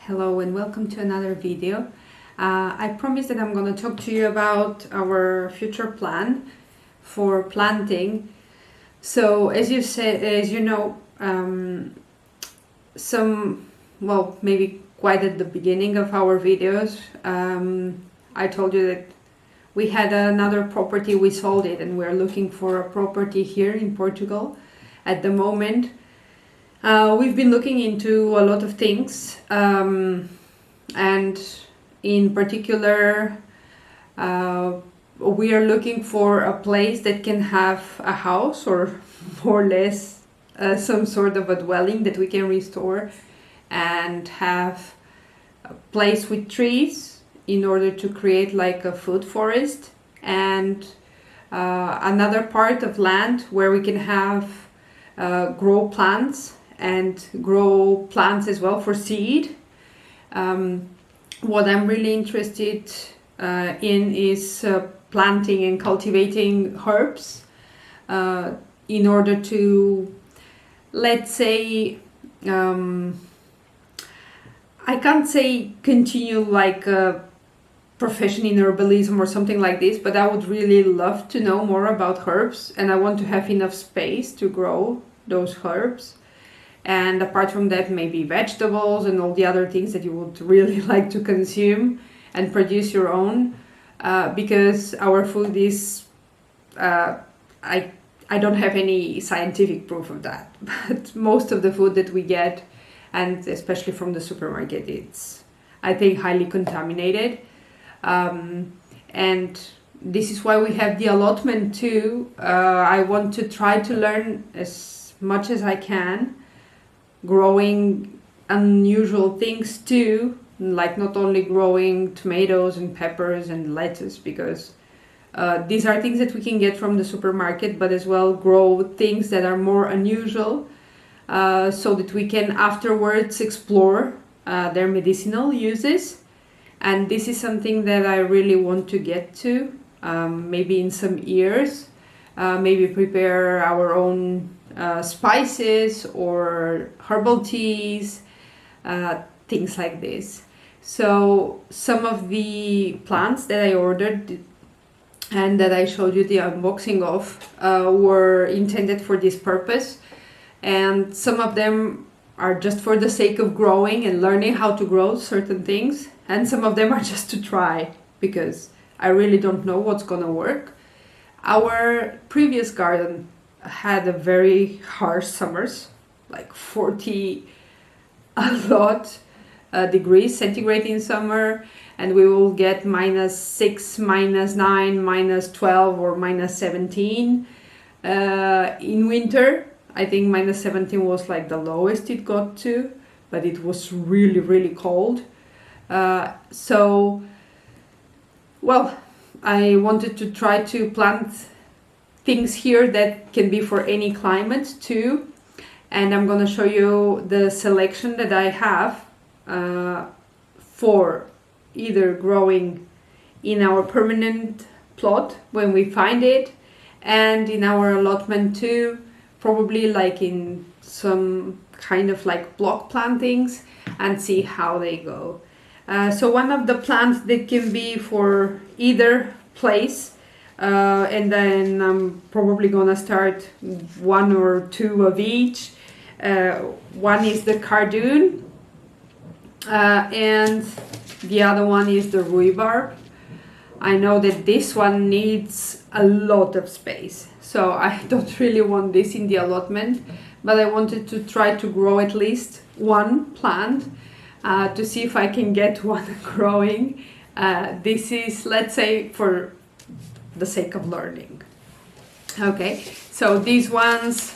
Hello and welcome to another video. I promised that I'm going to talk to you about our future plan for planting. So as you know, maybe quite at the beginning of our videos, I told you that we had another property, we sold it, and we're looking for a property here in Portugal at the moment. We've been looking into a lot of things, and in particular, we are looking for a place that can have a house or more or less some sort of a dwelling that we can restore and have a place with trees in order to create like a food forest, and another part of land where we can have grow plants and grow plants as well for seed. What I'm really interested in is planting and cultivating herbs in order to, let's say, I can't say continue like a profession in herbalism or something like this, but I would really love to know more about herbs, and I want to have enough space to grow those herbs. And apart from that, maybe vegetables and all the other things that you would really like to consume and produce your own, because our food is, I don't have any scientific proof of that, but most of the food that we get, and especially from the supermarket, it's, I think, highly contaminated. And this is why we have the allotment too. I want to try to learn as much as I can, growing unusual things too, like not only growing tomatoes and peppers and lettuce, because these are things that we can get from the supermarket, but as well grow things that are more unusual, so that we can afterwards explore their medicinal uses. And this is something that I really want to get to, maybe in some years, maybe prepare our own spices or herbal teas, things like this. So some of the plants that I ordered and that I showed you the unboxing of were intended for this purpose, and some of them are just for the sake of growing and learning how to grow certain things, and some of them are just to try because I really don't know what's gonna work. Our previous garden had a very harsh summers, like 40 a lot degrees centigrade in summer, and we will get -6, -9, -12 or -17 in winter. I think -17 was like the lowest it got to, but it was really, really cold. I wanted to try to plant things here that can be for any climate too, and I'm gonna show you the selection that I have for either growing in our permanent plot when we find it, and in our allotment too, probably like in some kind of like block plantings, and see how they go. So one of the plants that can be for either place, and then I'm probably gonna start one or two of each. One is the cardoon, and the other one is the rhubarb. I know that this one needs a lot of space, so I don't really want this in the allotment, but I wanted to try to grow at least one plant to see if I can get one growing. This is, let's say, for the sake of learning. Okay, so these ones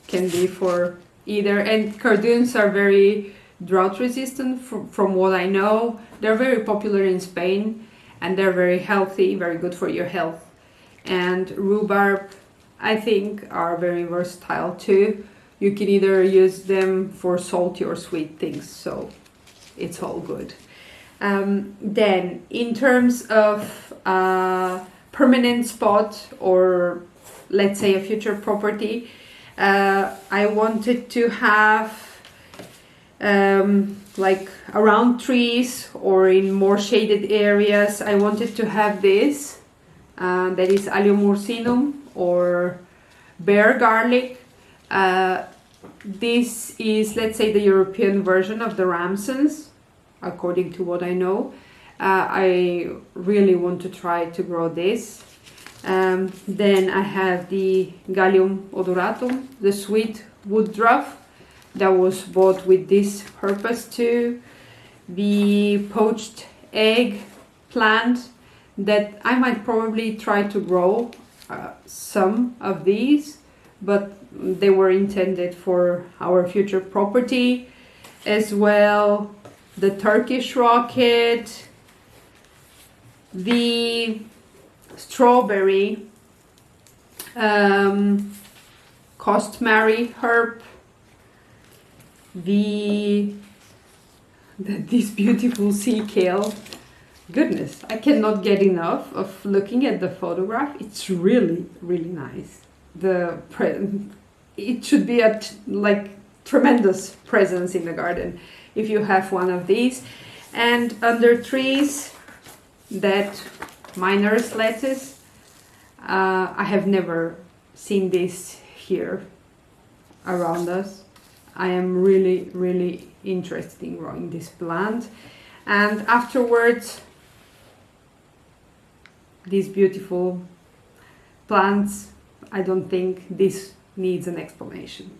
can be for either, and cardoons are very drought resistant from what I know. They're very popular in Spain, and they're very healthy, very good for your health. And rhubarb, I think, are very versatile too. You can either use them for salty or sweet things, so it's all good. Then in terms of permanent spot, or let's say a future property, I wanted to have like around trees or in more shaded areas. I wanted to have this, that is Allium ursinum or bear garlic. This is, let's say, the European version of the Ramsons, according to what I know. I really want to try to grow this. Then I have the Gallium odoratum, the sweet woodruff, that was bought with this purpose too. The poached egg plant that I might probably try to grow some of these, but they were intended for our future property. As well, the Turkish rocket, the strawberry, costmary herb, this beautiful sea kale. Goodness, I cannot get enough of looking at the photograph. It's really, really nice. It should be a tremendous presence in the garden if you have one of these. And under trees, that miner's lettuce. I have never seen this here around us. I am really, really interested in growing this plant. And afterwards, these beautiful plants, I don't think this needs an explanation.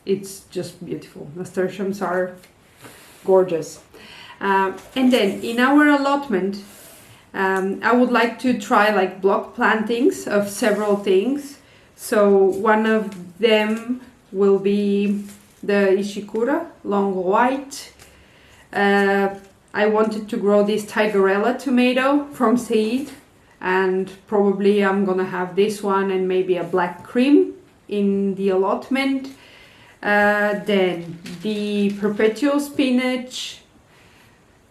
It's just beautiful. Nasturtiums are gorgeous. And then in our allotment, I would like to try like block plantings of several things. So one of them will be the Ishikura, long white. I wanted to grow this Tigerella tomato from seed, and probably I'm gonna have this one and maybe a black cream in the allotment. Then the perpetual spinach,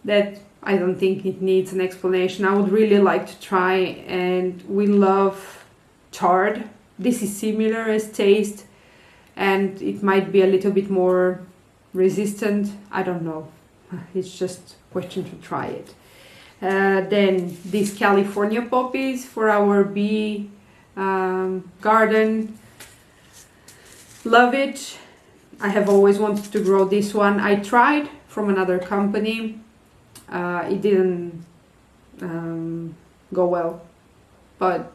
that I don't think it needs an explanation. I would really like to try, and we love chard. This is similar as taste, and it might be a little bit more resistant. I don't know. It's just a question to try it. Then these California poppies for our bee garden. Love it. I have always wanted to grow this one. I tried from another company. It didn't go well, but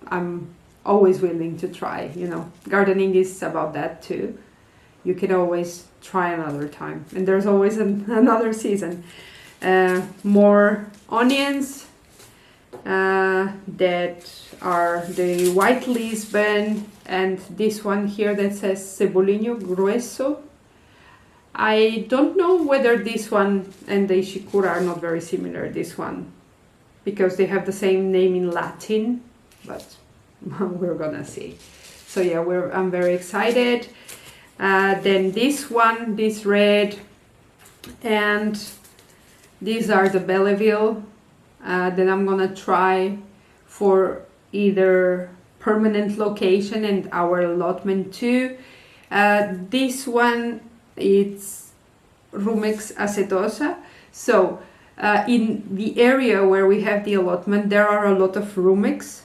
I'm always willing to try. You know, gardening is about that too. You can always try another time, and there's always another season. More onions that are the white Lisbon, and this one here that says Cebolinho Grueso. I don't know whether this one and the Ishikura are not very similar, this one, because they have the same name in Latin, but we're gonna see. So yeah, I'm very excited. Then this one, this red, and these are the Belleville that I'm gonna try for either permanent location and our allotment too. This one, it's Rumex acetosa. So in the area where we have the allotment, there are a lot of Rumex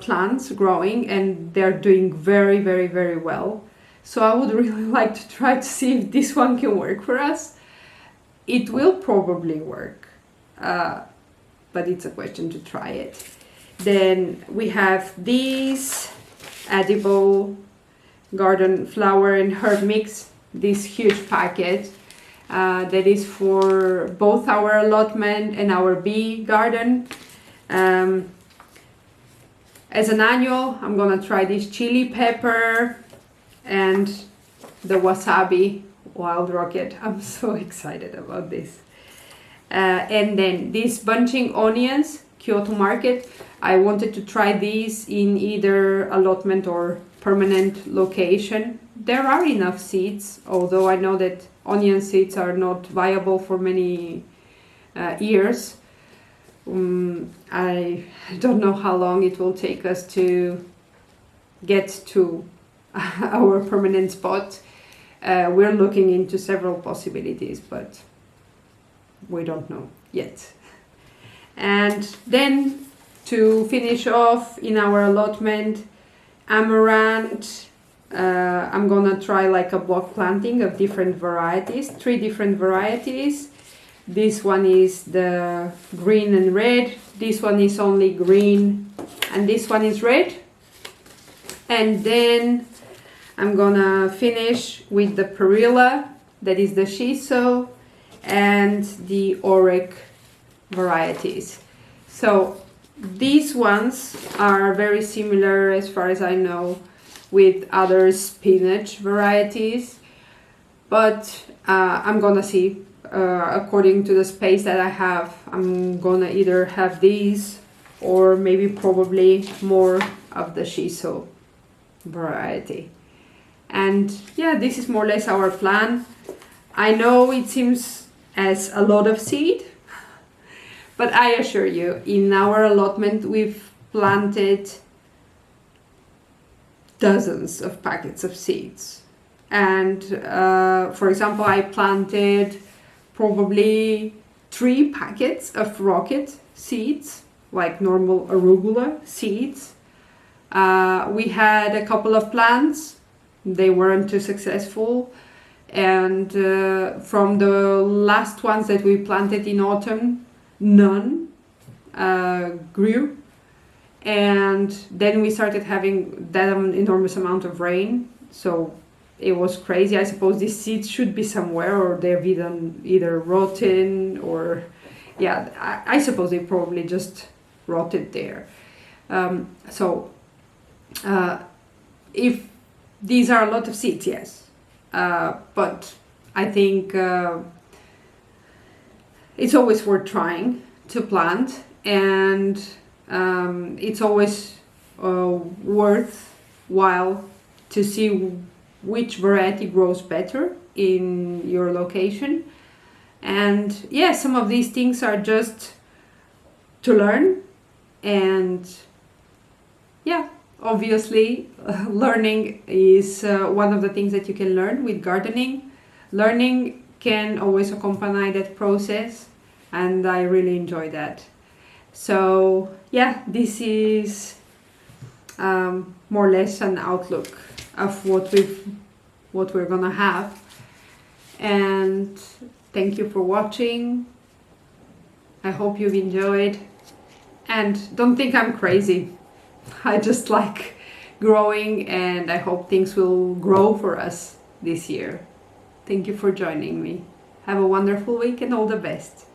plants growing, and they're doing very, very, very well. So I would really like to try to see if this one can work for us. It will probably work, but it's a question to try it. Then we have these edible garden flower and herb mix, this huge packet that is for both our allotment and our bee garden. As an annual, I'm gonna try this chili pepper and the wasabi wild rocket. I'm so excited about this. And then these bunching onions, Kyoto Market. I wanted to try these in either allotment or permanent location. There are enough seeds, although I know that onion seeds are not viable for many years. I don't know how long it will take us to get to our permanent spot. We're looking into several possibilities, but we don't know yet. And then to finish off in our allotment, amaranth, I'm gonna try like a block planting of different varieties, 3 different varieties. This one is the green and red, this one is only green, and this one is red. And then I'm gonna finish with the perilla, that is the shiso, and the auric varieties. So these ones are very similar, as far as I know, with other spinach varieties, but I'm gonna see. According to the space that I have, I'm gonna either have these or maybe probably more of the shiso variety. And yeah, this is more or less our plan. I know it seems as a lot of seed, but I assure you, in our allotment we've planted dozens of packets of seeds. And for example, I planted probably 3 packets of rocket seeds, like normal arugula seeds. We had a couple of plants, they weren't too successful, and from the last ones that we planted in autumn, none grew. And then we started having that enormous amount of rain, so it was crazy. I suppose these seeds should be somewhere, or they've either rotten, or yeah, I suppose they probably just rotted there. If these are a lot of seeds, yes, but I think it's always worth trying to plant, and it's always worthwhile to see which variety grows better in your location. And yeah, some of these things are just to learn, and yeah, obviously learning is one of the things that you can learn with gardening. Learning can always accompany that process, and I really enjoy that. So yeah, this is more or less an outlook of what we're gonna have. And thank you for watching. I hope you've enjoyed, and don't think I'm crazy. I just like growing, and I hope things will grow for us this year. Thank you for joining me. Have a wonderful week and all the best.